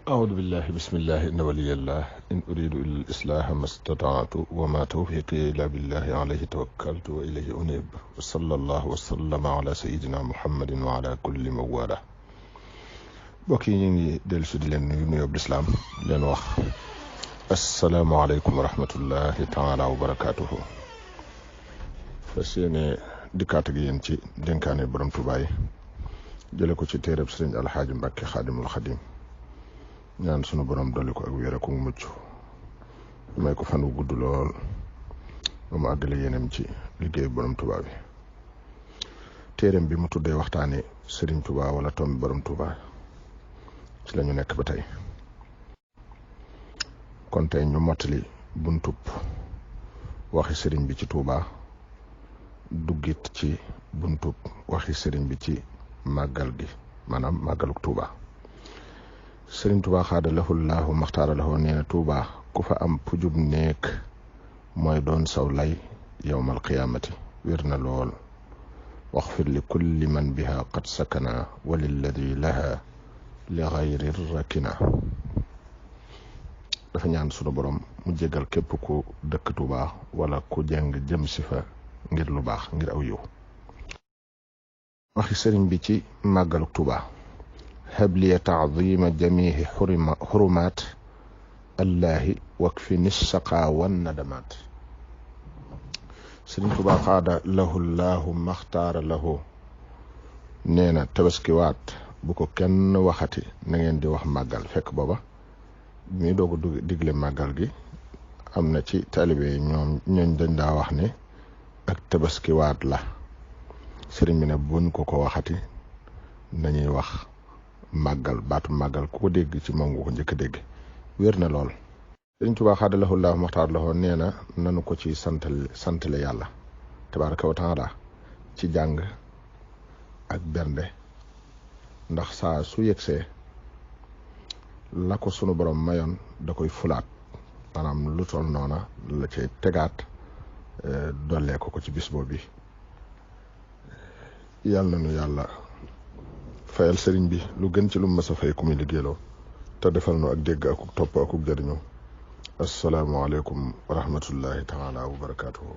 أعوذ بالله بسم الله إن ولي الله إن أريد إلا الإصلاح ما استطعت وما توفيقي إلا بالله عليه توكلت وإليه أنيب وصلى الله وسلم على سيدنا محمد وعلى كل موالاه mbokk yi ñu ngi dellu si di leen nuyu bislaam leen wax asalaamaaleykum wa rahmatullahi taala wa barakaatuhu fas yéene dikkaat ak yéen ci dénkaane borom Tuubaa yi jële ko ci téereb sëriñ alxaaji Mbàkke xaadimul xadim ñaan sunu borom dolli ko ak wér ak mucc may ko fan wu gudd lool ba mu àggale yéenam ci liggéey borom Tuubaa bi téereem bi mu tuddee waxtaane sëriñ Tuubaa wala tombi borom Tuubaa ci lañu nekk ba tey kon tey ñu mottali buntub waxi sëriñ bi ci Tuubaa duggit ci buntub waxi sëriñ bi ci màggal gi maanaam màggaluk Tuubaa sëriñ Tuubaa xaada lahullahu maxtaara lahu nee na Tuubaa ku fa am pujub nekk mooy doon saw lay yowmal qiyaamati wér na lool waxfir li kulli man biha qad sakana walilladi laha li xayri rakina dafa ñaan sunu borom mu jégal képp ku dëkk Tuubaa wala ku jeng jëm si fa ngir lu baax ngir aw yiw waxi sëriñ bi ci màggaluk Tuubaa habliya taadima jamihi xurumaat allahi wakfi nissaqa wan nadamaat sëriñ Tuubaa xaada lahu llahu maxtaara lahu nee na tabaskiwaat bu ko kenn waxati na ngeen di wax màggal fekk booba mi doog a digle màggal gi am na ci taalibe ñooñ dañ daa wax ne ak tabaskiwaat la sëriñ bi ne buñ ko waxati nañuy wax màggal baatu màggal ku ko dégg ci moom nga ko njëkk a dégg wér na lool sëriñ Tuubaa xaada lahu llahu maxtaar lahu nee na nanu ko ci santale yàlla tabaaraka wa taala ci jàng ak bernde ndax saa su yegsee la ko sunu borom mayoon da koy fulaat maanaam lu toll noona la cay tegaat dollee ko ci bis boobu yàlla na nu yàlla fayal sëriñ bi lu gën ci lu mas a fay ku muy liggéeyloo te defal nu ak dégg akuk topp akuk jëriñoo asalaamaaleykum wa rahmatullahi taala wa barakaatuhu